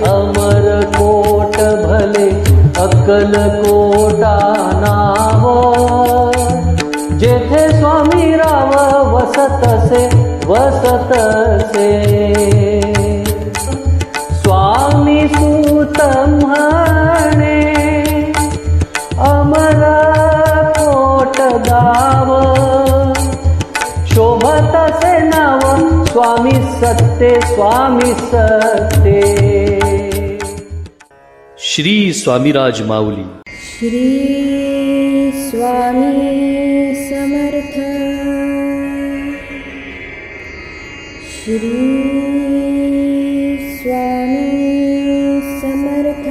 अमरकोट भले अक्कलकोटा नाव, जेथे स्वामी राव वसतसे वसतसे. स्वामी सूत म्हणे अमरकोट गाव, शोभतसे नाव स्वामी सत्ते स्वामी सत्ते. श्री स्वामीराज माऊली. श्री स्वामी समर्थ. श्री स्वामी समर्थ.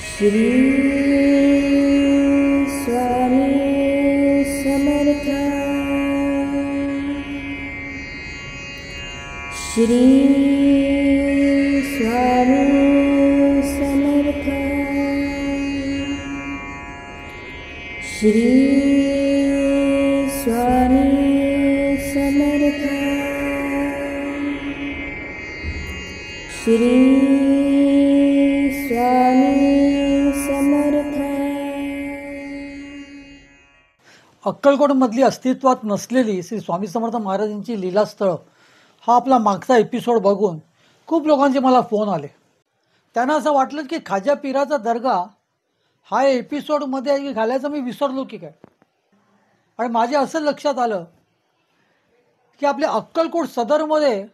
श्री स्वामी समर्थ. श्री स्वामी समर्थ. श्री स्वामी समर्थ. श्री स्वामी समर्थ. अक्कलकोटमधली अस्तित्वात नसलेली श्री स्वामी समर्थ महाराजांची लीलास्थळं हा आपला मागचा एपिसोड बघून खूप लोकांचे मला फोन आले. त्यांना असं वाटलं की खाजा पीराचा दर्गा हा एपिसोडमध्ये घालायचं मी विसरलो की काय. आणि माझ्या असं लक्षात आलं की आपल्या अक्कलकोट सदरमध्ये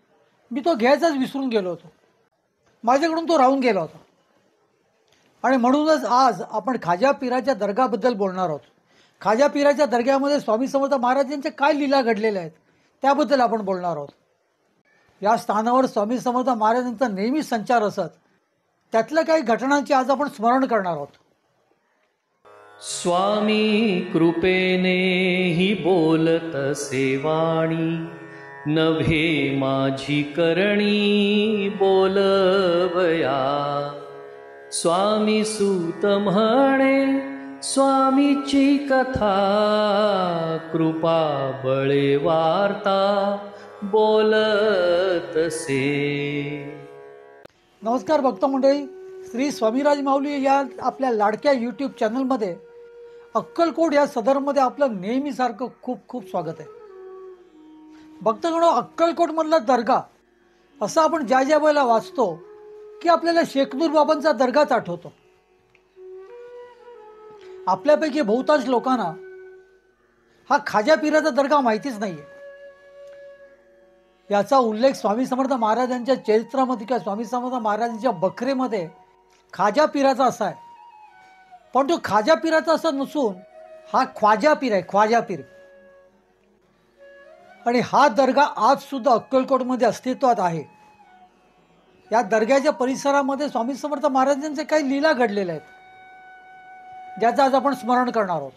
मी तो घ्यायचाच विसरून गेलो होतो. माझ्याकडून तो राहून गेला होता. आणि म्हणूनच आज आपण खाजा पीराच्या दर्गाबद्दल बोलणार आहोत. खाजा पीराच्या दर्ग्यामध्ये स्वामी समर्थ महाराजांच्या काय लीला घडलेल्या आहेत त्याबद्दल आपण बोलणार आहोत. या स्थानावर स्वामी समर्थ महाराजांचा नेहमी संचार असत. त्यातल्या काही घटनांचे आज आपण स्मरण करणार आहोत. स्वामी कृपेने ही बोलतसे वाणी, नभे माझी करणी बोलवया. स्वामी सूत म्हणे स्वामीची कथा, कृपा बळे वार्ता बोलतसे. नमस्कार भक्त मंडळी. श्री स्वामीराज माऊली या आपल्या लाडक्या यूट्यूब चॅनलमध्ये अक्कलकोट या सदरमध्ये आपलं नेहमीसारखं खूप खूप स्वागत आहे. भक्तगणो, अक्कलकोटमधला दर्गा असं आपण ज्या ज्या वेळेला वाचतो की आपल्याला शेखनूर बाबांचा दर्गाच आठवतो. आपल्यापैकी बहुतांश लोकांना हा खाजा पीराचा दर्गा माहितीच नाहीये. याचा उल्लेख स्वामी समर्थ महाराजांच्या चरित्रामध्ये किंवा स्वामी समर्थ महाराजांच्या बखरेमध्ये खाजा पीराचा असा आहे. पण तो खाजा पीराचा असा नसून हा ख्वाजा पीर आहे, ख्वाजा पीर. आणि हा दर्गा आज सुद्धा अक्कलकोटमध्ये अस्तित्वात आहे. या दर्ग्याच्या परिसरामध्ये स्वामी समर्थ महाराजांचे काही लीला घडलेल्या आहेत ज्याचं आज आपण स्मरण करणार आहोत.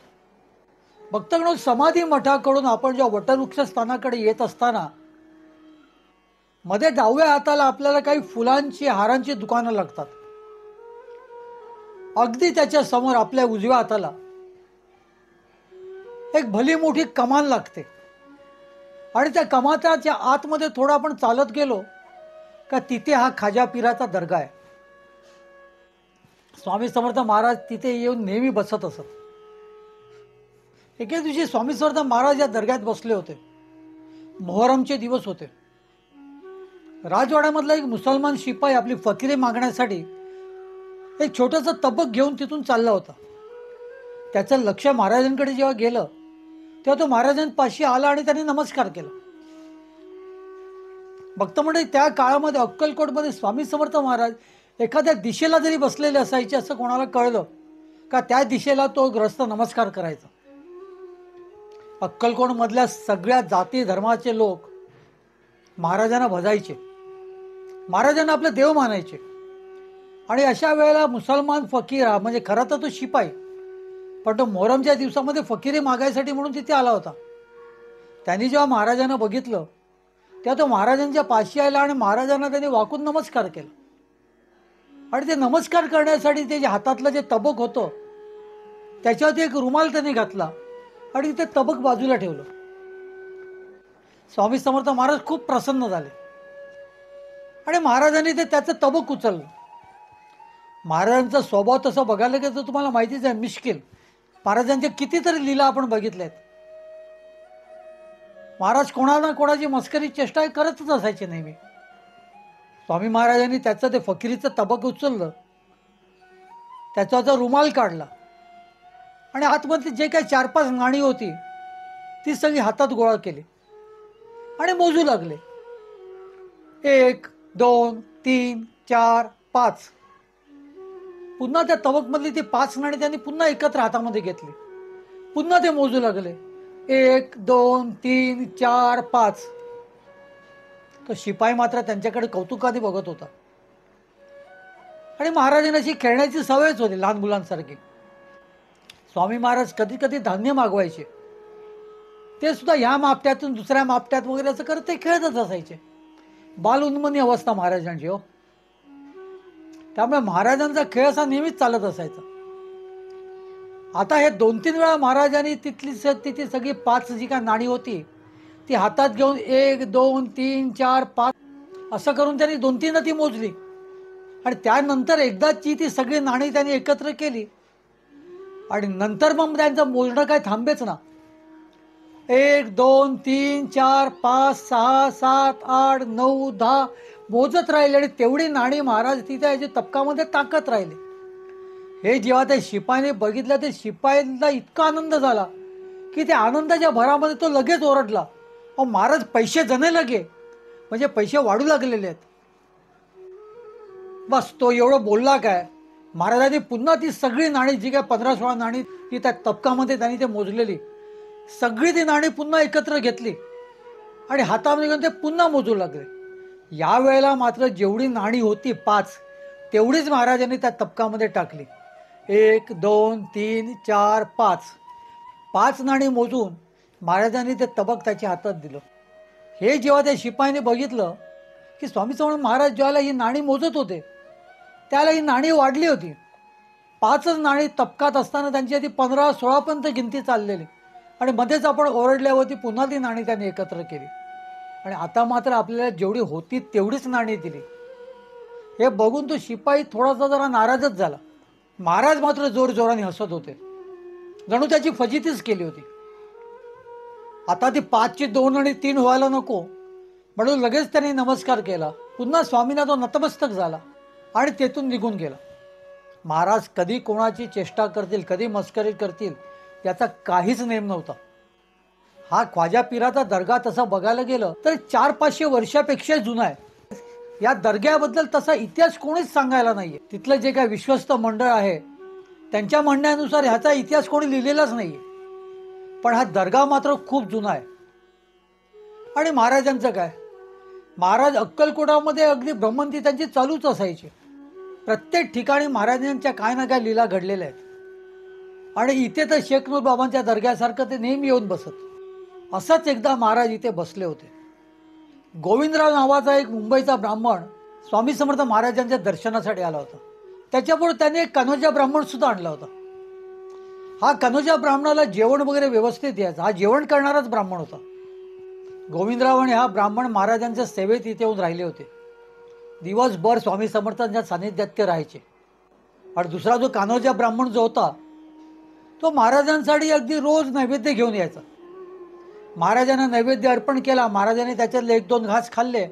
भक्तगण, समाधी मठाकडून आपण जेव्हा वटवृक्ष स्थानाकडे येत असताना मध्ये डाव्या हाताला आपल्याला काही फुलांची हारांची दुकानं लागतात. अगदी त्याच्या समोर आपल्या उजव्या हाताला एक भली मोठी कमान लागते. आणि त्या कमाताच्या आतमध्ये थोडं आपण चालत गेलो का तिथे हा खाजा पीराचा दर्गा आहे. स्वामी समर्थ महाराज तिथे येऊन नेहमी बसत असत. एके दिवशी स्वामी समर्थ महाराज या दर्ग्यात बसले होते. मोहरमचे दिवस होते. राजवाड्यामधला एक मुसलमान शिपाई आपली फकीरी मागण्यासाठी एक छोटंसं तबक घेऊन तिथून चालला होता. त्याचं लक्ष महाराजांकडे जेव्हा गेलं तेव्हा तो महाराजांपाशी आला आणि त्यांनी नमस्कार केला. भक्त मंडळी, त्या काळामध्ये अक्कलकोटमध्ये स्वामी समर्थ महाराज एखाद्या दिशेला जरी बसलेले असायचे असं कोणाला कळलं का त्या दिशेला तो ग्रस्त नमस्कार करायचा. अक्कलकोटमधल्या सगळ्या जाती धर्माचे लोक महाराजांना भजायचे, महाराजांना आपले देव मानायचे. आणि अशा वेळेला मुसलमान फकीर म्हणजे खरा तर तो शिपाई, पण तो मोहरमच्या दिवसामध्ये फकीरी मागायसाठी म्हणून तिथे आला होता. त्यांनी जेव्हा महाराजांना बघितलं तेव्हा तो महाराजांच्या पाशी आला आणि महाराजांना त्यांनी वाकून नमस्कार केला. आणि ते नमस्कार करण्यासाठी ते जे हातातलं जे तबक होतं त्याच्यावरती एक रुमाल त्यांनी घातला आणि ते तबक बाजूला ठेवलं. स्वामी समर्थ महाराज खूप प्रसन्न झाले. आणि महाराजांनी ते त्याचं तबक उचललं. महाराजांचा स्वभाव तसं बघायला गेलं तर तुम्हाला माहितीच आहे, मिश्किल. महाराजांचे कितीतरी लीला आपण बघितल्यात. महाराज कोणाला कोणाची मस्करी चेष्टा करतच असायचे नेहमी. स्वामी महाराजांनी त्याचं ते फकिरीचं तबक उचललं, त्याचा रुमाल काढला आणि आतमध्ये जे काही 4-5 नाणी होती ती सगळी हातात गोळा केली आणि मोजू लागले. 1, 2, 3, 4, 5. पुन्हा त्या तबकमधली ती 5 नाणी त्यांनी पुन्हा एकत्र हातामध्ये घेतली. पुन्हा ते मोजू लागले. 1, 2, 3, 4, 5. तो शिपाई मात्र त्यांच्याकडे कौतुकाने बघत होता. आणि महाराजांना अशी खेळण्याची सवयच होती लहान मुलांसारखी. स्वामी महाराज कधी कधी धान्य मागवायचे, ते सुद्धा ह्या मापट्यातून दुसऱ्या मापट्यात वगैरे असं करत ते खेळतच असायचे. बाल उन्मनी अवस्था महाराजांची हो. त्यामुळे महाराजांचा खेळ असा नेहमीच चालत असायचा. आता हे 2-3 वेळा महाराजांनी तिथली सगळी 5 जी काय नाणी होती ती हातात घेऊन 1, 2, 3, 4, 5 असं करून त्यांनी 2-3दा ती मोजली. आणि त्यानंतर एकदाची ती सगळी नाणी त्यांनी एकत्र केली आणि नंतर मग त्यांचं मोजणं काय थांबेच ना. 1, 2, 3, 4, 5, 6, 7, 8, 9, 10 मोजत राहिले आणि तेवढी नाणी महाराज तिथे तबकामध्ये टाकत राहिले. हे जेव्हा त्या शिपाईने बघितलं, ते शिपाईला इतका आनंद झाला की त्या आनंदाच्या भरामध्ये तो लगेच ओरडला, अहो महाराज पैसे जणे लगे, म्हणजे पैसे वाढू लागलेले आहेत. बस तो एवढं बोलला काय, महाराजांनी पुन्हा ती सगळी नाणी जी काय 15-16 नाणी ती त्या तबकामध्ये त्यांनी ते मोजलेली सगळी ती नाणी पुन्हा एकत्र घेतली आणि हातामध्ये घेऊन ते पुन्हा मोजू लागले. यावेळेला मात्र जेवढी नाणी होती 5 तेवढीच महाराजांनी त्या तबकामध्ये टाकली. 1, 2, 3, 4, 5 नाणी मोजून महाराजांनी ते तबक त्याच्या हातात दिलं. हे जेव्हा त्या शिपाईने बघितलं की स्वामी समर्थ महाराज ज्यावेळेला ही नाणी मोजत होते त्याला ही नाणी वाढली होती. 5च नाणी तबकात असताना त्यांची ती 15-16 पर्यंत गिनती चाललेली आणि मध्येच आपण ओरडल्यावरती पुन्हा ती नाणी त्यांनी एकत्र केली आणि आता मात्र आपल्याला जेवढी होती तेवढीच नाणी दिली. हे बघून तो शिपाई थोडासा जरा नाराजच झाला. महाराज मात्र जोरजोराने हसत होते, जणू त्याची फजितीच केली होती. आता ती 5ची 2 आणि 3 व्हायला नको म्हणून लगेच त्यांनी नमस्कार केला. पुन्हा स्वामींना तो नतमस्तक झाला आणि तेथून निघून गेला. महाराज कधी कोणाची चेष्टा करतील, कधी मस्करी करतील याचा काहीच नेम नव्हता. हा ख्वाजा पीराचा दर्गा तसा बघायला गेलं तर 400-500 वर्षापेक्षा जुना आहे. या दर्ग्याबद्दल तसा इतिहास कोणीच सांगायला नाहीये. तिथलं जे काय विश्वस्त मंडळ आहे त्यांच्या म्हणण्यानुसार ह्याचा इतिहास कोणी लिहिलेलाच नाहीये. पण हा दर्गा मात्र खूप जुना आहे. आणि महाराजांचं काय, महाराज अक्कलकोटामध्ये अगदी भ्रमंती त्यांची चालूच असायची. प्रत्येक ठिकाणी महाराजांच्या काय ना काय लीला घडलेल्या आहेत. आणि इथे तर शेखनूर बाबांच्या दर्ग्यासारखं ते नेहमी येऊन बसत. असंच एकदा महाराज इथे बसले होते. गोविंदराव नावाचा एक मुंबईचा ब्राह्मण स्वामी समर्थ महाराजांच्या दर्शनासाठी आला होता. त्याच्यापुढे त्याने एक कनोजा ब्राह्मण सुद्धा आणला होता. हा कनोजा ब्राह्मणाला जेवण वगैरे व्यवस्थित यायचं. हा जेवण करणाराच ब्राह्मण होता. गोविंदराव आणि हा ब्राह्मण महाराजांच्या सेवेत इथे येऊन राहिले होते. दिवसभर स्वामी समर्थांच्या सानिध्यात ते राहायचे. आणि दुसरा जो कान्होजा ब्राह्मण जो होता तो महाराजांसाठी अगदी रोज नैवेद्य घेऊन यायचा. महाराजांना नैवेद्य अर्पण केला, महाराजांनी त्याच्यातले 1-2 घास खाल्ले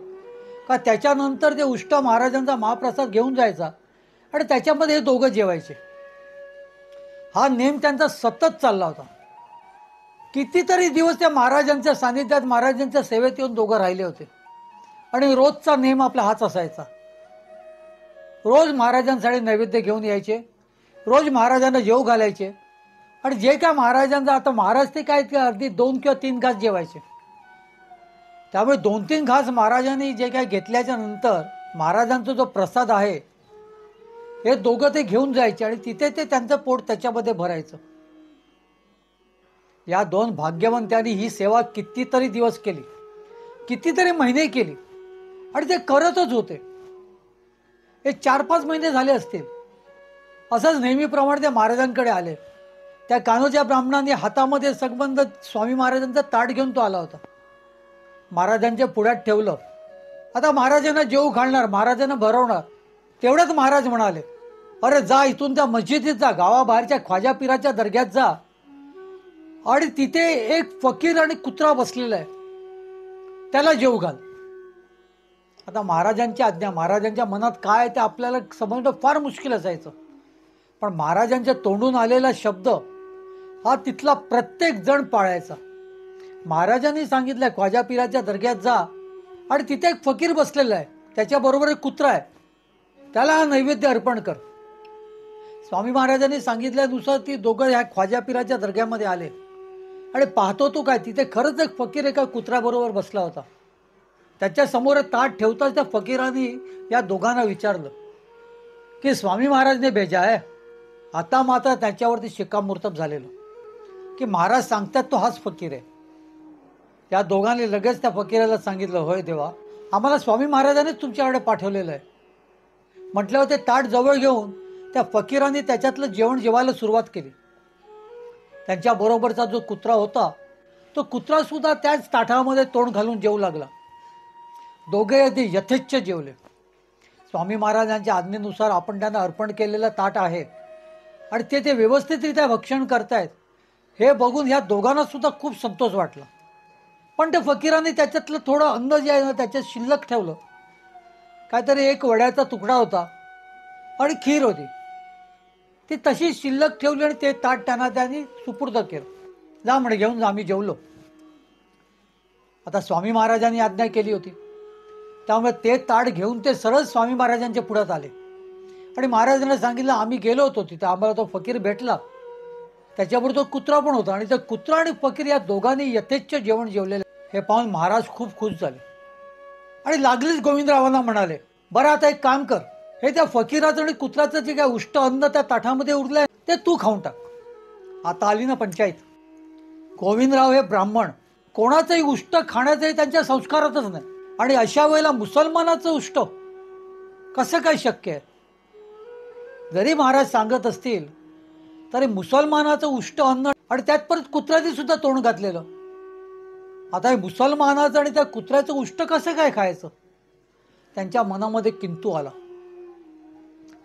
का त्याच्यानंतर ते उष्ट महाराजांचा महाप्रसाद घेऊन जायचा आणि त्याच्यामध्ये हे दोघं जेवायचे. हा नेम त्यांचा सतत चालला होता. कितीतरी दिवस त्या महाराजांच्या सानिध्यात महाराजांच्या सेवेत येऊन दोघं राहिले होते. आणि रोजचा नेम आपला हाच असायचा. रोज महाराजांसाठी नैवेद्य घेऊन यायचे, रोज महाराजांना जेव घालायचे आणि जे काय महाराजांचा आता महाराज ते काय अगदी 2 किंवा 3 घास जेवायचे. त्यामुळे 2-3 घास महाराजांनी जे काय घेतल्याच्या नंतर महाराजांचा जो प्रसाद आहे हे दोघं ते घेऊन जायचे आणि तिथे ते त्यांचं पोट त्याच्यामध्ये भरायचं. या 2 भाग्यवंतांनी ही सेवा कितीतरी दिवस केली, कितीतरी महिने केली आणि ते करतच होते. हे 4-5 महिने झाले असतील. असंच नेहमीप्रमाणे ते महाराजांकडे आले. त्या कान्होच्या ब्राह्मणाने हातामध्ये सगबंद स्वामी महाराजांचा ताट घेऊन तो आला होता. महाराजांच्या पुढ्यात ठेवलं आता महाराजांना जेवू घालणार, महाराजांना भरवणार. तेवढ्यात महाराज म्हणाले, अरे जा इथून त्या मस्जिदीत जा, गावाबाहेरच्या ख्वाजा पीराच्या दर्ग्यात जा आणि तिथे एक फकीर आणि कुत्रा बसलेला आहे, त्याला जेवू घाल. आता महाराजांची आज्ञा, महाराजांच्या मनात काय आहे ते आपल्याला समजणं फार मुश्किल असायचं. पण महाराजांच्या तोंडून आलेला शब्द हा तिथला प्रत्येक जण पाळायचा. महाराजांनी सांगितलंय ख्वाजा पीराच्या दर्ग्यात जा आणि तिथे एक फकीर बसलेला आहे, त्याच्याबरोबर एक कुत्रा आहे, त्याला हा नैवेद्य अर्पण कर. स्वामी महाराजांनी सांगितल्यानुसार ती दोघं ह्या ख्वाजा पीराच्या दर्ग्यामध्ये आले आणि पाहतो तो काय, तिथे खरंच एक फकीर एका कुत्र्याबरोबर बसला होता. त्याच्या समोर ताट ठेवताच त्या फकीराने या दोघांना विचारलं की स्वामी महाराजने भेजा आहे. आता मात्र त्याच्यावरती शिक्कामोर्तब झालेलं की महाराज सांगतात तो हाच फकीर आहे. या दोघांनी लगेच त्या फकीराला सांगितलं, होय देवा, आम्हाला स्वामी महाराजांनीच तुमच्याकडे पाठवलेलं आहे. म्हटल्यावर ते ताट जवळ घेऊन त्या फकीराने त्याच्यातलं जेवण जेवायला सुरुवात केली. त्यांच्या बरोबरचा जो कुत्रा होता तो कुत्रा सुद्धा त्याच ताटामध्ये तोंड घालून जेवू लागला. दोघे अगदी यथेच्छ जेवले. स्वामी महाराजांच्या आज्ञेनुसार आपण त्यांना अर्पण केलेलं ताट आहे आणि ते व्यवस्थितरित्या भक्षण करतायत हे बघून ह्या दोघांना सुद्धा खूप संतोष वाटला. पण त्या फकीराने त्याच्यातलं थोडं अन्न जे आहे ना त्याच्यात शिल्लक ठेवलं. काहीतरी एक वड्याचा तुकडा होता आणि खीर होती, ती तशी शिल्लक ठेवली आणि ते ताट त्यांनी सुपूर्द केलं. जा म्हणे, घेऊन जा, आम्ही जेवलो. आता स्वामी महाराजांनी आज्ञा केली होती, त्यामुळे ते ताट घेऊन ते सरळ स्वामी महाराजांच्या पुढ्यात आले आणि महाराजांना सांगितलं, आम्ही गेलो होतो तिथे, आम्हाला तो फकीर भेटला, त्याच्याबरोबर तो कुत्रा पण होता आणि त्या कुत्रा आणि फकीर या दोघांनी यथेच्छ जेवण जेवलेलं हे पाहून महाराज खूप खुश झाले आणि लागलीच गोविंदरावांना म्हणाले, बरं आता एक काम कर, हे त्या फकीराचं आणि कुत्र्याचं जे काय उष्ट अन्न त्या ताटामध्ये उरलंय ते तू खाऊन टाक. आता आली ना पंचायत. गोविंदराव हे ब्राह्मण, कोणाचंही उष्ट खाण्याचंही त्यांच्या संस्कारातच नाही आणि अशा वेळेला मुसलमानाचं उष्ट कसं काय शक्य आहे? जरी महाराज सांगत असतील तरी मुसलमानाचं उष्ट अन्न आणि त्यात परत कुत्र्याने सुद्धा तोंड घातलेलं. आता हे मुसलमानाचं आणि त्या कुत्र्याचं उष्ट कसं काय खायचं? त्यांच्या मनामध्ये किंतु आला.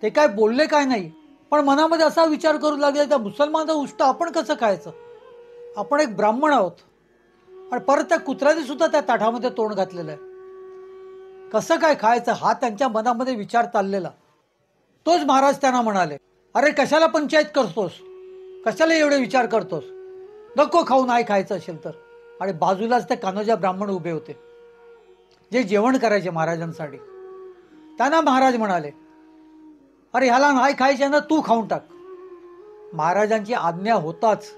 ते काय बोलले काय नाही, पण मनामध्ये असा विचार करू लागले, त्या मुसलमानाचं उष्ट आपण कसं खायचं? आपण एक ब्राह्मण आहोत आणि परत त्या कुत्र्याने सुद्धा त्या ताटामध्ये तोंड घातलेलं आहे, कसं काय खायचं हा त्यांच्या मनामध्ये विचार चाललेला. तोच महाराज त्यांना म्हणाले, अरे कशाला पंचायत करतोस, कशाला एवढे विचार करतोस, नको खाऊ, नाही खायचं असेल तर. आणि बाजूलाच ते कान्होजा ब्राह्मण उभे होते जे जेवण करायचे महाराजांसाठी. त्यांना महाराज म्हणाले, अरे ह्याला नाही खायचे ना, तू खाऊन टाक. महाराजांची आज्ञा होताच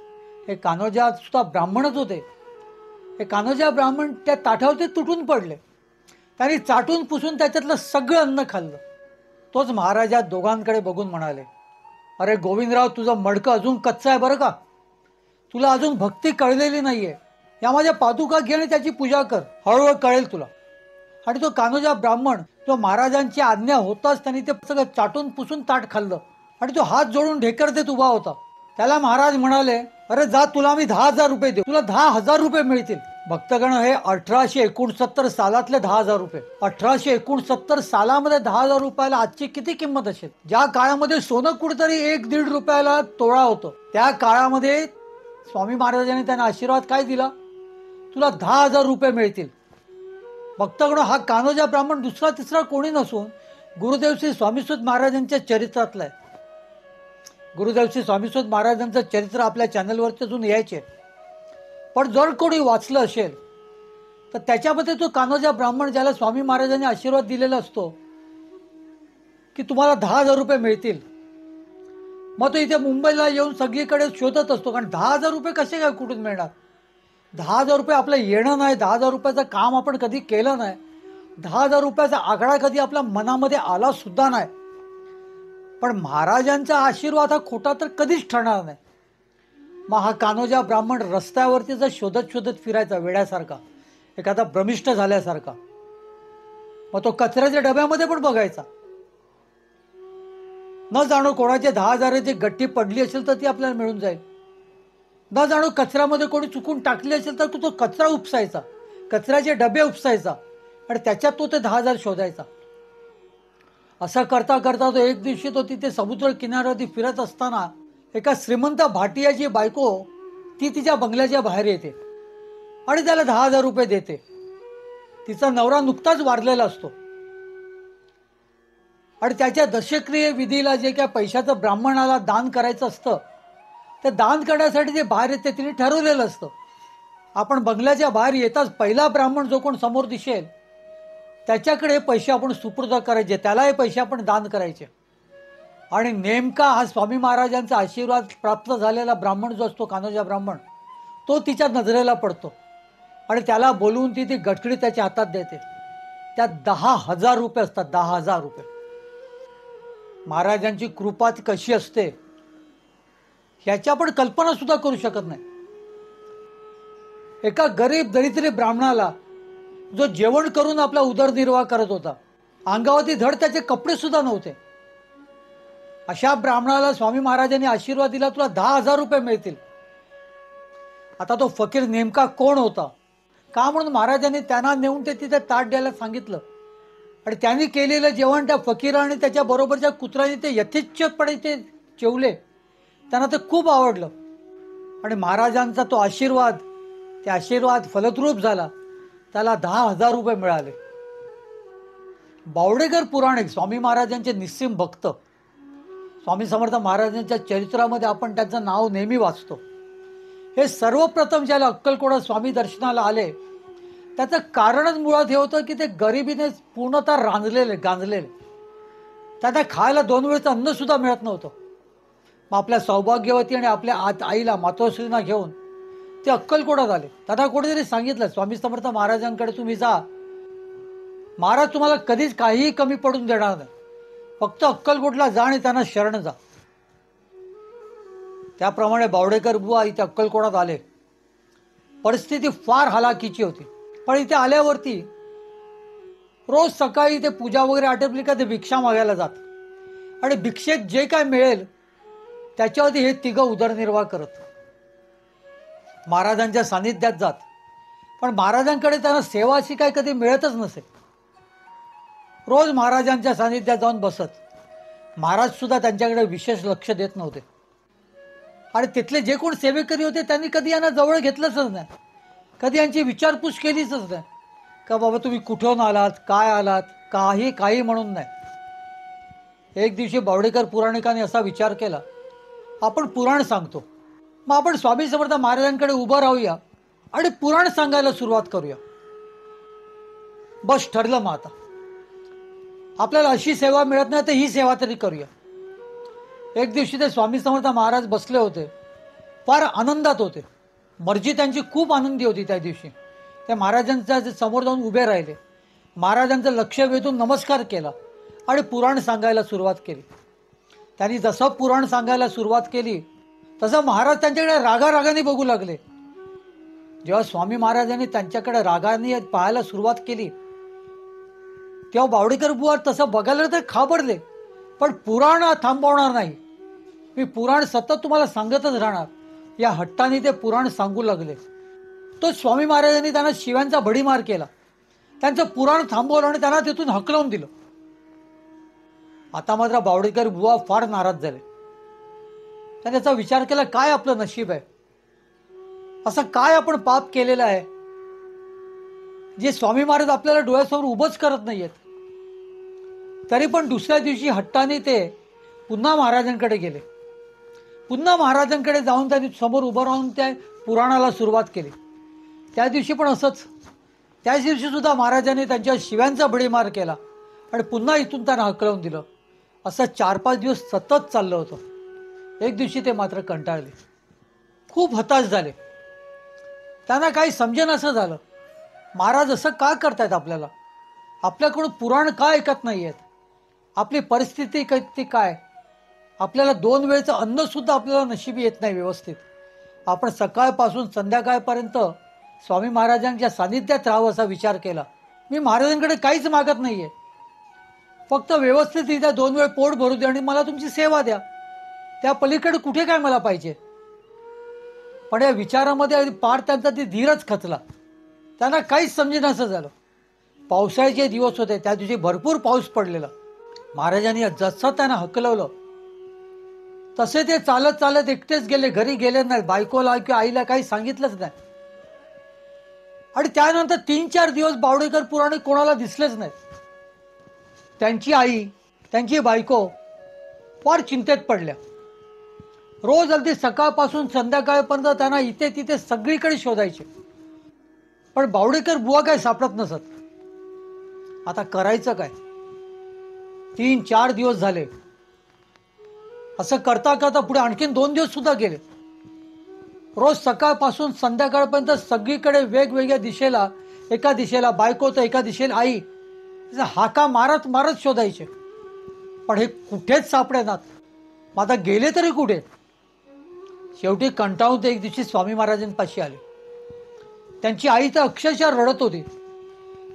हे कान्होजा सुद्धा ब्राह्मणच होते. हे कान्होजा ब्राह्मण त्या ताटावरती तुटून पडले. त्यांनी चाटून पुसून त्याच्यातलं सगळं अन्न खाल्लं. तोच महाराजा दोघांकडे बघून म्हणाले, अरे गोविंदराव, तुझं मडकं अजून कच्चं आहे बरं का, तुला अजून भक्ती कळलेली नाहीये. या माझ्या पादुका घे आणि त्याची पूजा कर, हळूहळू कळेल तुला. आणि तो कान्होजा ब्राह्मण तो महाराजांची आज्ञा होताच त्यांनी ते सगळं चाटून पुसून ताट खाल्लं आणि तो हात जोडून ढेकर देत उभा होता. त्याला महाराज म्हणाले, अरे जा, तुला आम्ही 10,000 रुपये देऊ, तुला 10,000 रुपये मिळतील. भक्तगण, हे 1869 सालातले 10,000 रुपये. 1869 सालामध्ये 10,000 रुपयाला आजची किती किंमत असेल? ज्या काळामध्ये सोनं कुठेतरी 1-1.5 रुपयाला तोळा होतं, त्या काळामध्ये स्वामी महाराजांनी त्यांना आशीर्वाद काय दिला, तुला 10,000 रुपये मिळतील. भक्तगण, हा कान्होजा ब्राह्मण दुसरा तिसरा कोणी नसून गुरुदेव श्री स्वामीसुत महाराजांच्या चरित्रातला आहे. गुरुदेव श्री स्वामीसुत महाराजांचं चरित्र आपल्या चॅनलवरती अजून यायचे, पण जर कोणी वाचलं असेल तर त्याच्यामध्ये तो कान्होजा ब्राह्मण ज्याला स्वामी महाराजांनी आशीर्वाद दिलेला असतो की तुम्हाला 10,000 रुपये मिळतील, मग तो इथे मुंबईला येऊन सगळीकडे शोधत असतो, कारण 10,000 रुपये कसे काय कुठून मिळणार? 10,000 रुपये आपलं येणं नाही, 10,000 रुपयाचं काम आपण कधी केलं नाही, 10,000 रुपयाचा आकडा कधी आपल्या मनामध्ये आला सुद्धा नाही. पण महाराजांचा आशीर्वाद हा खोटा तर कधीच ठरणार नाही. मग हा कान्होजा ब्राह्मण रस्त्यावरती जर शोधत शोधत फिरायचा वेड्यासारखा, एखादा भ्रमिष्ठ झाल्यासारखा. मग तो कचऱ्याच्या डब्यामध्ये पण बघायचा, न जाणो कोणाचे 10,000ची गठ्ठी पडली असेल तर ती आपल्याला मिळून जाईल, न जाणो कचऱ्यामध्ये कोणी चुकून टाकली असेल तर तो कचरा उपसायचा, कचऱ्याचे डबे उपसायचा, आणि त्याच्यात तो ते 10,000 शोधायचा. असं करता करता तो एक दिवशी तो तिथे समुद्र किनाऱ्यावरती फिरत असताना एका श्रीमंत भाटियाची बायको ती तिच्या बंगल्याच्या बाहेर येते आणि त्याला 10,000 रुपये देते. तिचा नवरा नुकताच वारलेला असतो आणि त्याच्या दशक्रिये विधीला जे काय पैशाचं ब्राह्मणाला दान करायचं असतं ते दान करण्यासाठी ते बाहेर येते. तिने ठरवलेलं असतं आपण बंगल्याच्या बाहेर येताच पहिला ब्राह्मण जो कोण समोर दिसेल त्याच्याकडे पैसे आपण सुपूर्द करायचे, त्याला हे पैसे आपण दान करायचे. आणि नेमका हा स्वामी महाराजांचा आशीर्वाद प्राप्त झालेला ब्राह्मण जो असतो कान्होजा ब्राह्मण तो तिच्या नजरेला पडतो आणि त्याला बोलवून ती गटकडी त्याच्या हातात देते. त्यात 10,000 रुपये असतात. 10,000 रुपये. महाराजांची कृपा ती कशी असते ह्याची आपण कल्पना सुद्धा करू शकत नाही. एका गरीब दरिद्री ब्राह्मणाला जो जेवण करून आपला उदरनिर्वाह करत होता, अंगावरती धड त्याचे कपडे सुद्धा नव्हते, अशा ब्राह्मणाला स्वामी महाराजांनी आशीर्वाद दिला तुला 10,000 रुपये मिळतील. आता तो फकीर नेमका कोण होता का म्हणून महाराजांनी त्यांना नेऊन ते तिथे ताट द्यायला सांगितलं आणि त्यांनी केलेलं जेवण त्या फकीराने त्याच्या बरोबरच्या कुत्र्याने ते यथेच्छपणे ते जेवले. त्यांना ते खूप आवडलं आणि महाराजांचा तो आशीर्वाद ते आशीर्वाद फलद्रूप झाला. त्याला 10,000 रुपये मिळाले. बावडेकर पुराणिक स्वामी महाराजांचे निस्सीम भक्त, स्वामी समर्थ महाराजांच्या चरित्रामध्ये आपण त्यांचं नाव नेहमी वाचतो. हे सर्वप्रथम ज्याला अक्कलकोटात स्वामी दर्शनाला आले त्याचं कारणच मुळात हे होतं की ते गरिबीने पूर्णतः गांजलेले. त्यांना खायला 2 वेळचं अन्न सुद्धा मिळत नव्हतं. मग आपल्या सौभाग्यवती आणि आपल्या आईला मातोश्रींना घेऊन ते अक्कलकोटात आले. त्यांना कोणीतरी सांगितलं स्वामी समर्थ महाराजांकडे तुम्ही जा, महाराज तुम्हाला कधीच काहीही कमी पडून देणार नाही, फक्त अक्कलकोटला जा आणि त्यांना शरण जा. त्याप्रमाणे बावडेकर बुवा इथे अक्कलकोटात आले. परिस्थिती फार हालाकीची होती, पण इथे आल्यावरती रोज सकाळी ते पूजा वगैरे आटपली का ते भिक्षा मागायला जात आणि भिक्षेत जे काय मिळेल त्याच्यावरती हे तिघं उदरनिर्वाह करत. महाराजांच्या सानिध्यात जात, पण महाराजांकडे त्यांना सेवा अशी काय कधी मिळतच नसे. रोज महाराजांच्या सानिध्यात जाऊन बसत. महाराज सुद्धा त्यांच्याकडे विशेष लक्ष देत नव्हते आणि तिथले जे कोण सेवेकरी होते त्यांनी कधी यांना जवळ घेतलंच नाही, कधी यांची विचारपूस केलीच नाही का बाबा तुम्ही कुठून आलात, काय आलात, काही म्हणून नाही. एक दिवशी बावडेकर पुराणिकाने असा विचार केला आपण पुराण सांगतो, मग आपण स्वामी समर्थ महाराजांकडे उभं राहूया आणि पुराण सांगायला सुरुवात करूया. बस ठरलं. मग आता आपल्याला अशी सेवा मिळत नाही तर ही सेवा तरी करूया. एक दिवशी ते स्वामी समर्थ महाराज बसले होते, फार आनंदात होते. मर्जी त्यांची खूप आनंदी होती. त्या दिवशी ते महाराजांच्या समोर जाऊन उभे राहिले, महाराजांचं लक्ष वेधून नमस्कार केला आणि पुराण सांगायला सुरुवात केली. त्यांनी जसं पुराण सांगायला सुरुवात केली तसं महाराज त्यांच्याकडे रागारागाने बघू लागले. जेव्हा स्वामी महाराजांनी त्यांच्याकडे रागाने पाहायला सुरुवात केली तेव्हा बावडेकर बुवा तसं बघायला तर खाबरले, पण पुराण थांबवणार नाही, मी पुराण सतत तुम्हाला सांगतच राहणार, या हट्टाने ते पुराण सांगू लागले. तो स्वामी महाराजांनी त्यांना शिव्यांचा भडीमार केला, त्यांचं पुराण थांबवलं आणि त्यांना तिथून हकलवून दिलं. आता मात्र बावडेकर बुवा फार नाराज झाले. त्याने त्याचा विचार केला काय आपलं नशीब आहे, असं काय आपण पाप केलेलं आहे जे स्वामी महाराज आपल्याला डोळ्यासमोर उभंच करत नाहीयेत. तरी पण दुसऱ्या दिवशी हट्टाने ते पुन्हा महाराजांकडे गेले. पुन्हा महाराजांकडे जाऊन त्यांनी समोर उभं राहून त्या पुराणाला सुरुवात केली. त्या दिवशी पण असंच. त्याच दिवशी सुद्धा महाराजांनी त्यांच्या शिव्यांचा भडीमार केला आणि पुन्हा इथून त्यांना हकलवून दिलं. असं 4-5 दिवस सतत चाललं होतं. एक दिवशी ते मात्र कंटाळले, खूप हताश झाले. त्यांना काही समजेन असं झालं, महाराज असं का करतायत आपल्याला, आपल्याकडून पुराण का ऐकत नाही आहेत, आपली परिस्थिती ती काय, आपल्याला 2 वेळचं अन्नसुद्धा आपल्याला नशिबी येत नाही व्यवस्थित. आपण सकाळपासून संध्याकाळपर्यंत स्वामी महाराजांच्या सानिध्यात राहावं असा विचार केला. मी महाराजांकडे काहीच मागत नाही आहे, फक्त व्यवस्थितरित्या 2 वेळ पोट भरू द्या आणि मला तुमची सेवा द्या, त्या पलीकडे कुठे काय मला पाहिजे. पण या विचारामध्ये पार त्यांचा ती धीरच खचला. त्यांना काहीच समजेनासं झालं. पावसाळ्याचे दिवस होते. त्या दिवशी भरपूर पाऊस पडलेला. महाराजांनी जसं त्यांना हकलवलं तसे ते चालत चालत एकटेच गेले. घरी गेले नाहीत, बायकोला किंवा आईला काही सांगितलंच नाही. आणि त्यानंतर 3-4 दिवस बावडेकर पुराणिक कोणाला दिसलेच नाहीत. त्यांची आई, त्यांची बायको फार चिंतेत पडल्या. रोज अगदी सकाळपासून संध्याकाळपर्यंत त्यांना इथे तिथे सगळीकडे शोधायचे, पण बावडेकर बुवा काय सापडत नसत. आता करायचं काय? 3-4 दिवस झाले. असं करता करता पुढे आणखीन 2 दिवस सुद्धा गेले. रोज सकाळपासून संध्याकाळपर्यंत सगळीकडे वेगवेगळ्या दिशेला, एका दिशेला बायको तर एका दिशेला आई, हाका मारत मारत शोधायचे, पण हे कुठेच सापडेनात. मग आता गेले तरी कुठे? शेवटी कंटाळून ते एक दिवशी स्वामी महाराजांपाशी आले. त्यांची आई तर अक्षरशः रडत होती.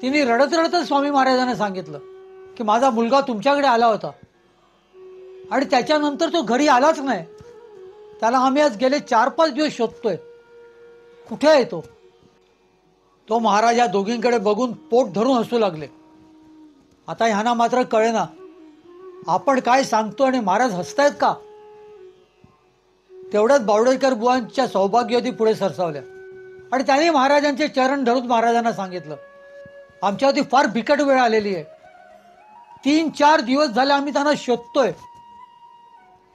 तिने रडत रडतच स्वामी महाराजांना सांगितलं की माझा मुलगा तुमच्याकडे आला होता आणि त्याच्यानंतर तो घरी आलाच नाही. त्याला आम्ही आज गेले 4-5 दिवस शोधतोय. कुठे आहे तो? तो महाराज या दोघींकडे बघून पोट धरून हसू लागले. आता ह्यांना मात्र कळेना आपण काय सांगतो आणि महाराज हसतायत का. तेवढ्यात बावडेकर बुवांच्या सौभाग्यवती पुढे सरसावल्या आणि त्यांनी महाराजांचे चरण धरून महाराजांना सांगितलं, आमच्यावरती फार बिकट वेळ आलेली आहे. 3-4 दिवस झाले आम्ही त्यांना शोधतोय.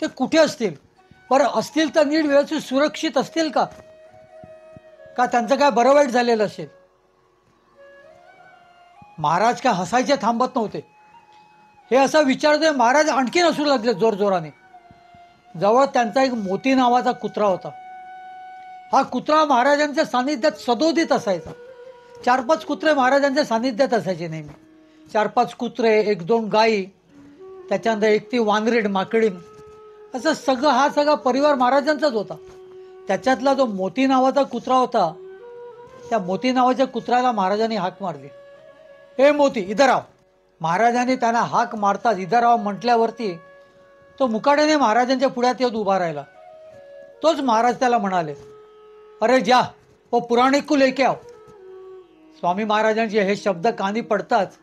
ते कुठे असतील? बरं असतील तर नीट व्यवस्थित सुरक्षित असतील का त्यांचं काय बरं वाईट झालेलं असेल? महाराज काय हसायचे थांबत नव्हते. हे असं विचारतोय महाराज आणखीन हसू लागले जोरजोराने. जवळ त्यांचा एक मोती नावाचा कुत्रा होता. हा कुत्रा महाराजांच्या सानिध्यात सदोदित असायचा. 4-5 कुत्रे महाराजांच्या सानिध्यात असायचे नेहमी. 4-5 कुत्रे, 1-2 गायी, त्याच्यानंतर 1 ती वानरेड माकडीण, असं सगळं हा सगळा परिवार महाराजांचाच होता. त्याच्यातला जो मोती नावाचा कुत्रा होता, त्या मोती नावाच्या कुत्र्याला महाराजांनी हाक मारली, हे मोती इधर आव. महाराजांनी त्यांना हाक मारताच इधर आव म्हटल्यावरती तो मुकाट्याने महाराजांच्या पुढ्यात येऊन उभा राहिला. तोच महाराज त्याला म्हणाले, अरे जा वो पुराणिक को लेके आओ. स्वामी महाराजांचे हे शब्द कानी पडताच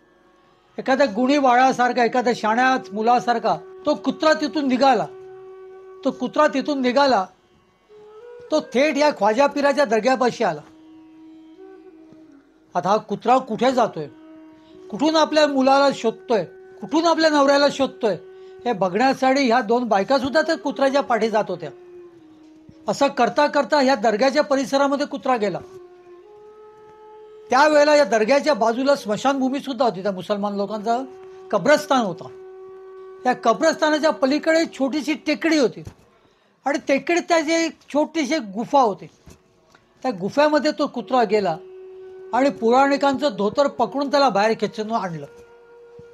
एखाद्या गुणी बाळासारखा, एखाद्या शाण्या मुलासारखा तो कुत्रा तिथून निघाला. तो थेट या ख्वाजा पीराच्या दर्ग्यापाशी आला. आता हा कुत्रा कुठे जातोय, कुठून आपल्या मुलाला शोधतोय, कुठून आपल्या नवऱ्याला शोधतोय, हे बघण्यासाठी ह्या 2 बायका सुद्धा त्या कुत्र्याच्या पाठी जात होत्या. असं करता करता ह्या दर्ग्याच्या परिसरामध्ये कुत्रा गेला. त्यावेळेला या दर्ग्याच्या बाजूला स्मशानभूमी सुद्धा होती. त्या मुसलमान लोकांचा कब्रस्तान होता. त्या कब्रस्तानाच्या पलीकडे एक छोटीशी टेकडी होती आणि टेकडीत त्याची एक छोटीशी गुफा होती. त्या गुफ्यामध्ये तो कुत्रा गेला आणि पुराणिकांचं धोतर पकडून त्याला बाहेर खेचून आणलं.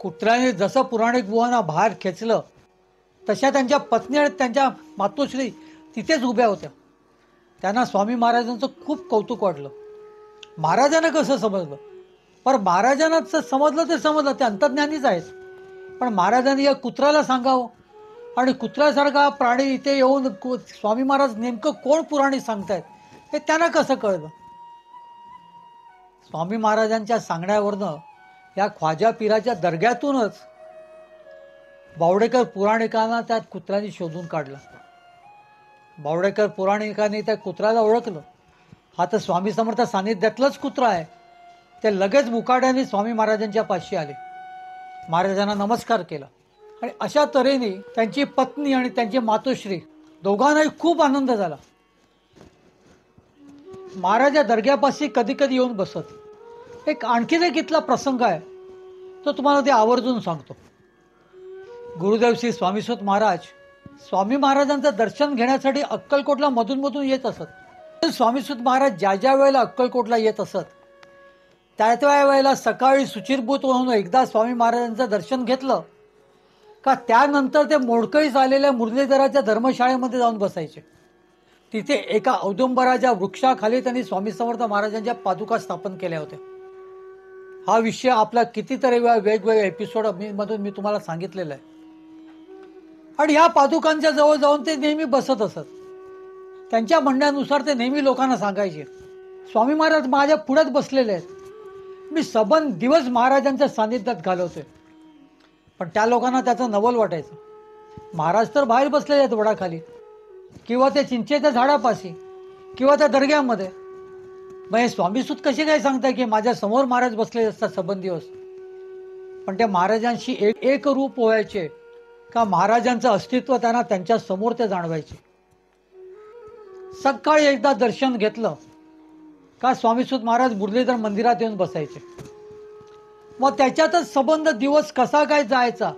कुत्र्याने जसं पुराणिक बुवांना बाहेर खेचलं तशा त्यांच्या पत्नी आणि त्यांच्या मातोश्री तिथेच उभ्या होत्या. त्यांना स्वामी महाराजांचं खूप कौतुक वाटलं. महाराजांना कसं समजलं? पण महाराजांना समजलं ते समजलं, ते अंतर्ज्ञानीच आहेत. पण महाराजांनी या कुत्र्याला सांगावं आणि कुत्र्यासारखा प्राणी इथे येऊन स्वामी महाराज नेमकं कोण पुराणी सांगतायत हे त्यांना कसं कळलं? स्वामी महाराजांच्या सांगण्यावरनं या ख्वाजा पीराच्या दर्ग्यातूनच बावडेकर पुराणिकांना त्या कुत्र्याने शोधून काढलं. बावडेकर पुराणिकांनी त्या कुत्र्याला ओळखलं, हा तर स्वामी समर्थ सानिध्यातलाच कुत्रा आहे. ते लगेच मुकाट्याने स्वामी महाराजांच्या पाशी आले, महाराजांना नमस्कार केला आणि अशा तऱ्हेने त्यांची पत्नी आणि त्यांची मातोश्री दोघांनाही खूप आनंद झाला. महाराजा दर्ग्यापाशी कधी कधी येऊन बसत. आणखीन एक इथला प्रसंग आहे, तो तुम्हाला ते आवर्जून सांगतो. गुरुदेव श्री स्वामीसुत महाराज स्वामी महाराजांचं दर्शन घेण्यासाठी अक्कलकोटला मधून मधून येत असत. स्वामीसुत महाराज ज्या ज्या वेळेला अक्कलकोटला येत असत त्या त्या वेळेला सकाळी सुचिरभूत होऊन एकदा स्वामी महाराजांचं दर्शन घेतलं का त्यानंतर ते मोडकळीस आलेल्या मुरलीधराच्या धर्मशाळेमध्ये जाऊन बसायचे. तिथे एका औदुंबराच्या वृक्षाखाली त्यांनी स्वामी समर्थ महाराजांच्या पादुका स्थापन केल्या होत्या. हा विषय आपला कितीतरी वेळा वेगवेगळ्या एपिसोड मधून मी तुम्हाला सांगितलेला आहे. आणि ह्या पादुकांच्या जवळ जाऊन ते नेहमी बसत असत. त्यांच्या म्हणण्यानुसार ते नेहमी लोकांना सांगायचे, स्वामी महाराज माझ्या पुढ्यात बसलेले आहेत. मी सबंध दिवस महाराजांच्या सानिध्यात घालवते. पण त्या लोकांना त्याचं नवल वाटायचं. महाराज तर बाहेर बसलेले आहेत वडाखाली, किंवा त्या चिंचेच्या झाडापाशी, किंवा त्या दर्ग्यामध्ये. मग हे स्वामीसूत कसे काय सांगताय की माझ्या समोर महाराज बसले असतात सबंध दिवस? पण त्या महाराजांशी एक रूप व्हायचे का महाराजांचं अस्तित्व त्यांना त्यांच्या समोर ते जाणवायचे. सकाळी एकदा दर्शन घेतलं का स्वामीसूत महाराज मुरलीधर मंदिरात येऊन बसायचे. मग त्याच्यातच सबंध दिवस कसा काय जायचा,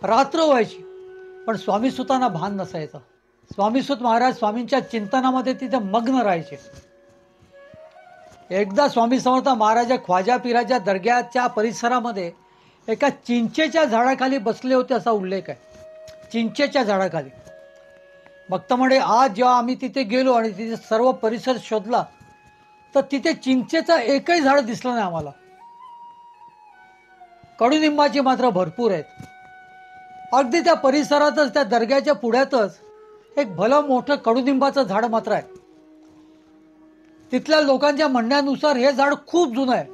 रात्र व्हायची, पण स्वामीसूतांना भान नसायचं. स्वामीसूत महाराज स्वामींच्या चिंतनामध्ये तिथे मग्न राहायचे. एकदा स्वामी समर्थ महाराज ख्वाजा पीराच्या दर्ग्याच्या परिसरामध्ये एका चिंचेच्या झाडाखाली बसले होते असा उल्लेख आहे. चिंचेच्या झाडाखाली. भक्त म्हणे आज जेव्हा आम्ही तिथे गेलो आणि तिथे सर्व परिसर शोधला तर तिथे चिंचेचं एकही झाड दिसलं नाही आम्हाला. कडुनिंबाची मात्र भरपूर आहेत. अगदी त्या परिसरातच त्या दर्ग्याच्या पुढ्यातच एक भलं मोठं कडुनिंबाचं झाड मात्र आहे. तिथल्या लोकांच्या म्हणण्यानुसार हे झाड खूप जुनं आहे.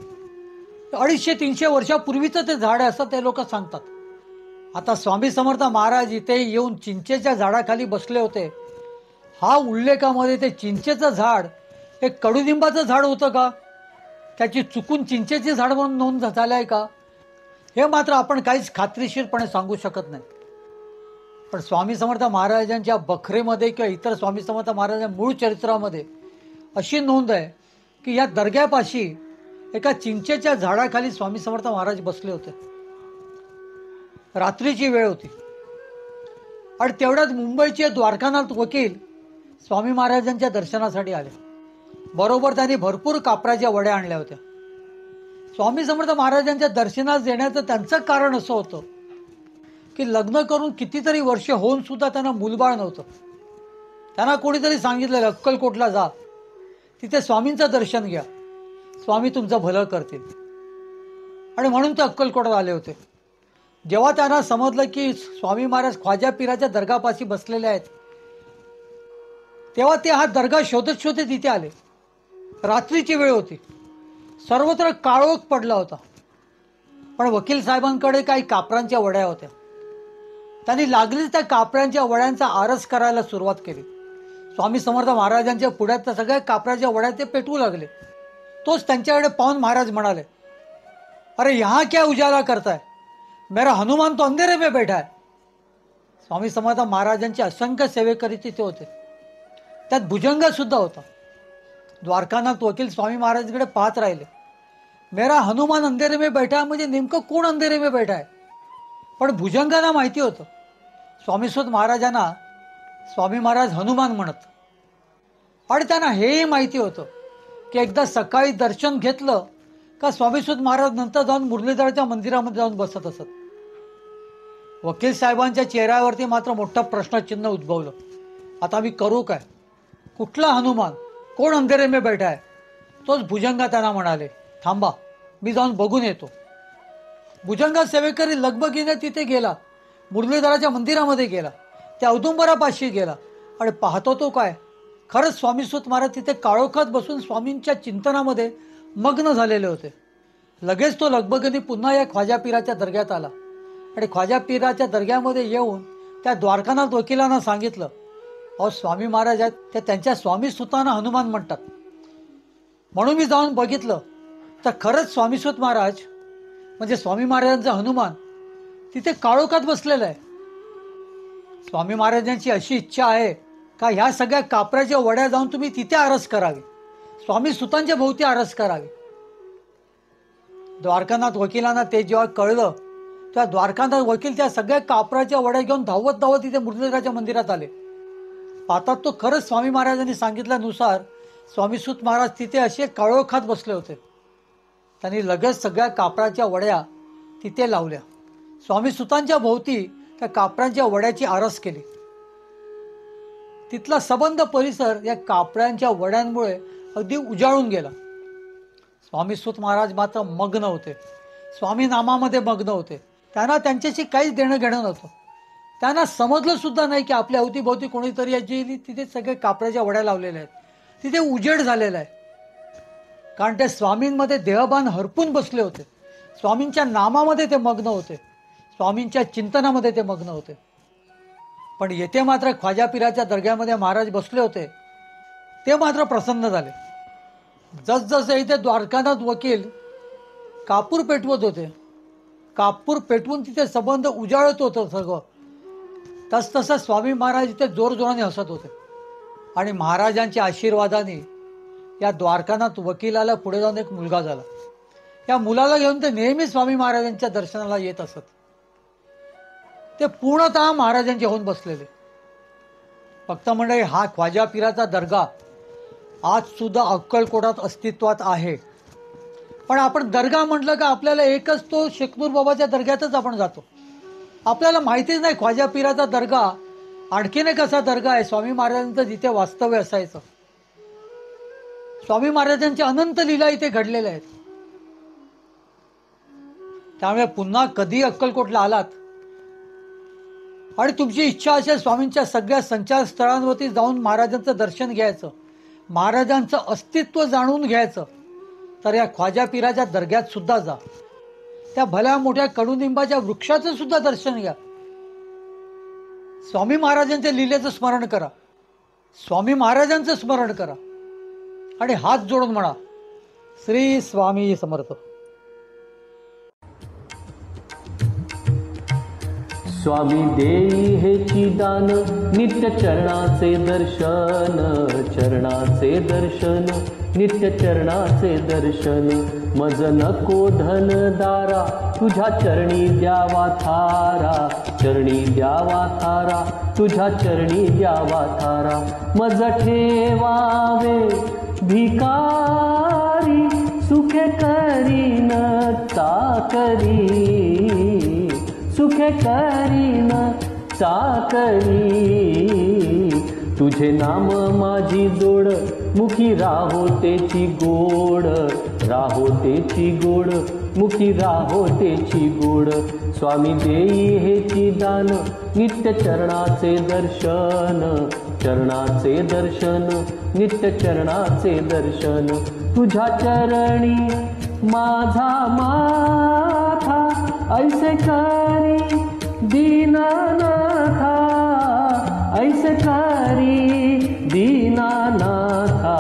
250-300 वर्षापूर्वीचं ते झाड आहे असं ते लोक सांगतात. आता स्वामी समर्थ महाराज इथे येऊन चिंचेच्या झाडाखाली बसले होते. हा उल्लेखामध्ये ते चिंचेचं झाड हे कडुनिंबाचं झाड होतं का, त्याची चुकून चिंचेचे झाड म्हणून नोंद झालं आहे का, हे मात्र आपण काहीच खात्रीशीरपणे सांगू शकत नाही. पण स्वामी समर्थ महाराजांच्या बखरेमध्ये किंवा इतर स्वामी समर्थ महाराजांच्या मूळ चरित्रामध्ये अशी नोंद आहे की या दर्ग्यापाशी एका चिंचेच्या झाडाखाली स्वामी समर्थ महाराज बसले होते. रात्रीची वेळ होती आणि तेवढ्यात मुंबईचे द्वारकानाथ वकील स्वामी महाराजांच्या दर्शनासाठी आले. बरोबर त्यांनी भरपूर कापराच्या वड्या आणल्या होत्या. स्वामी समर्थ महाराजांच्या दर्शनास येण्याचं त्यांचं कारण असं होतं की लग्न करून कितीतरी वर्ष होऊन सुद्धा त्यांना मूलबाळ नव्हतं. त्यांना कोणीतरी सांगितलेलं अक्कलकोटला जा, तिथे स्वामींचं दर्शन घ्या, स्वामी तुमचं भलं करतील. आणि म्हणून ते अक्कलकोटात आले होते. जेव्हा त्यांना समजलं की स्वामी महाराज ख्वाजा पीराच्या दर्गापाशी बसलेले आहेत तेव्हा ते हा दर्गा शोधत शोधत इथे आले. रात्रीची वेळ होती. सर्वत्र काळोख पडला होता. पण वकील साहेबांकडे काही कापरांच्या वड्या होत्या. त्यांनी लागलीच त्या कापरांच्या वड्यांचा आरस करायला सुरुवात केली. स्वामी समर्थ महाराजांच्या पुढ्यात त्या सगळ्या कापराच्या वड्या ते पेटवू लागले. तोच त्यांच्याकडे पाहून महाराज म्हणाले, अरे यहाँ क्या उजाला करताय, मेरा हनुमान तो अंधेरे में बैठा है. स्वामी समर्थ महाराजांचे असंख्य सेवेकरी तिथे होते. त्यात भुजंग सुद्धा होता. द्वारकानाथ वकील स्वामी महाराजांकडे पाहत राहिले. मेरा हनुमान अंधेरे में बैठा है म्हणजे नेमकं कोण अंधेरे में बैठा आहे. पण भुजंगांना माहिती होतं स्वामीसूत महाराजांना स्वामी महाराज हनुमान म्हणत. आणि त्यांना हेही माहिती होतं की एकदा सकाळी दर्शन घेतलं का स्वामीसूत महाराज नंतर जाऊन मुरलीधराच्या मंदिरामध्ये जाऊन बसत असत. वकील साहेबांच्या चेहऱ्यावरती मात्र मोठं प्रश्नचिन्ह उद्भवलं. आता मी करू काय, कुठला हनुमान, कोण अंधेरे में बैठा आहे. तोच भुजंगा त्यांना म्हणाले, थांबा मी जाऊन बघून येतो. भुजंगा सेवेकरी लगबगीने तिथे गेला. मुरलीधराच्या मंदिरामध्ये गेला. त्या औदुंबरापाशी गेला आणि पाहतो तो काय, खरंच स्वामीसूत महाराज तिथे काळोखात बसून स्वामींच्या चिंतनामध्ये मग्न झालेले होते. लगेच तो लगबगीने पुन्हा या ख्वाजा पीराच्या दर्ग्यात आला आणि ख्वाजा पीराच्या दर्ग्यामध्ये येऊन त्या द्वारकानाथ वकिलांना सांगितलं, अहो स्वामी महाराज आहेत ते त्यांच्या स्वामीसूतांना हनुमान म्हणतात. म्हणून मी जाऊन बघितलं तर खरंच स्वामीसूत महाराज म्हणजे स्वामी महाराजांचा हनुमान तिथे काळोखात बसलेला आहे. स्वामी महाराजांची अशी इच्छा आहे का ह्या सगळ्या कापराच्या वड्या जाऊन तुम्ही तिथे आरस करावी, स्वामी सुतांच्या भोवती आरस करावी. द्वारकानाथ वकिलांना ते जेव्हा कळलं तेव्हा द्वारकानाथ वकील त्या सगळ्या कापराच्या वड्या घेऊन धावत धावत तिथे मुरलीधराच्या मंदिरात आले. पाहतात तो खरंच स्वामी महाराजांनी सांगितल्यानुसार स्वामीसूत महाराज तिथे असे काळोखात बसले होते. त्यांनी लगेच सगळ्या कापराच्या वड्या तिथे लावल्या. स्वामीसूतांच्या भोवती त्या कापरांच्या वड्याची आरस केली. तिथला सबंध परिसर या कापड्यांच्या वड्यांमुळे अगदी उजाळून गेला. स्वामीसूत महाराज मात्र मग्न होते, स्वामी नामामध्ये मग्न होते. त्यांना त्यांच्याशी काहीच देणं घेणं नव्हतं. त्यांना समजलं सुद्धा नाही की आपल्या अवतीभोवती कोणीतरी याची तिथे सगळे कापड्याच्या वड्या लावलेल्या आहेत, तिथे उजेड झालेला आहे. कारण ते स्वामींमध्ये देहभान हरपून बसले होते. स्वामींच्या नामामध्ये ते मग्न होते, स्वामींच्या चिंतनामध्ये ते मग्न होते. पण येथे मात्र ख्वाजा पीराच्या दर्ग्यामध्ये महाराज बसले होते. ते मात्र प्रसन्न झाले. जसजसे इथे द्वारकानाथ वकील कापूर पेटवत होते, कापूर पेटवून तिथे संबंध उजाळत होतं सगळं, तसतसं स्वामी महाराज इथे जोरजोराने हसत होते. आणि महाराजांच्या आशीर्वादाने या द्वारकानाथ वकिलाला पुढे जाऊन एक मुलगा झाला. या मुलाला घेऊन ते नेहमी स्वामी महाराजांच्या दर्शनाला येत असत. ते पूर्णतः महाराजांचे होऊन बसलेले. भक्त मंडळी, हा ख्वाजा पीराचा दर्गा आज सुद्धा अक्कलकोटात अस्तित्वात आहे. पण आपण दर्गा म्हटलं का आपल्याला एकच तो शेखनूर बाबाच्या दर्ग्यातच आपण जातो. आपल्याला माहितीच नाही ख्वाजा पीराचा दर्गा आणखीन एक असा दर्गा आहे स्वामी महाराजांचं जिथे वास्तव्य असायचं. स्वामी महाराजांच्या अनंत लीला इथे घडलेल्या आहेत. त्यामुळे पुन्हा कधी अक्कलकोटला आलात आणि तुमची इच्छा असेल स्वामींच्या सगळ्या संचारस्थळांवरती जाऊन महाराजांचं दर्शन घ्यायचं, महाराजांचं अस्तित्व जाणून घ्यायचं, तर या ख्वाजा पीराच्या दर्ग्यात सुद्धा जा. त्या भल्या मोठ्या कडुनिंबाच्या वृक्षाचं सुद्धा दर्शन घ्या. स्वामी महाराजांच्या लीलेचं स्मरण करा, स्वामी महाराजांचं स्मरण करा आणि हात जोडून म्हणा, श्री स्वामी समर्थ. स्वामी देई हेची दान, नित्य चरणाचे दर्शन, चरणाचे दर्शन, नित्य चरणाचे दर्शन. मज नको धन दारा, तुझ्या चरणी द्यावा थारा, चरणी द्यावा थारा, तुझ्या चरणी द्यावा थारा. मज ठेवावे भिकारी, सुखे करीन चाकरी, सुखे करीन चाकरी. तुझे नाम माझी जोड, मुखी राहो तेची गोड, राहो तेची गोड, मुखी राहो तेची गोड. स्वामी देई हेची दान, नित्य चरणाचे दर्शन, चरणाचे दर्शन, नित्य चरणाचे दर्शन. तुझ्या चरणी माझा माथा, ऐसे करी दीनानाथा, ऐसे करी दीनानाथा.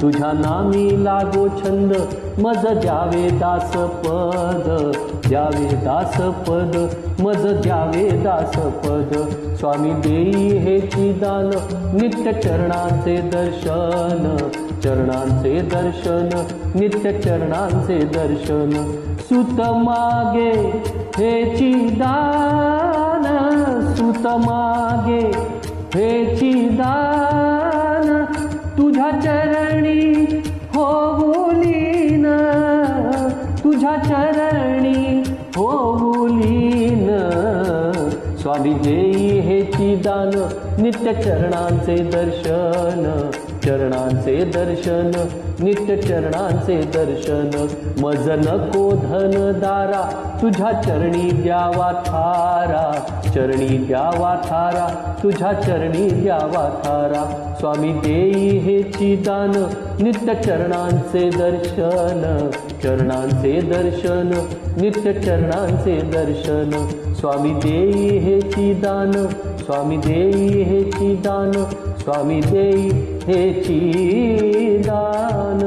तुझ्या नामी लागो छंद, मज द्यावे दास पद, द्यावे दास पद, मज द्यावे दास पद. स्वामी देई हेची दान, नित्य चरणाचे दर्शन, चरणांचे दर्शन, नित्य चरणांचे दर्शन. सुत मागे हेची दान, सुत मागे हेची दान. तुझ्या चरणी होऊलीन, तुझ्या चरणी होऊलीन. स्वामी देई हेची दान, नित्य चरणांचे दर्शन, चरणांचे दर्शन, नित्य चरणांचे दर्शन. मज नको धन दारा, तुझ्या चरणी द्यावा थारा, चरणी द्यावा थारा, तुझ्या चरणी द्यावा थारा. स्वामी देई हेची दान, नित्य चरणांचे दर्शन, चरणांचे दर्शन, नित्य चरणांचे दर्शन. स्वामी देई हेची दान, स्वामी देई हेची दान, स्वामी देई हेची दान.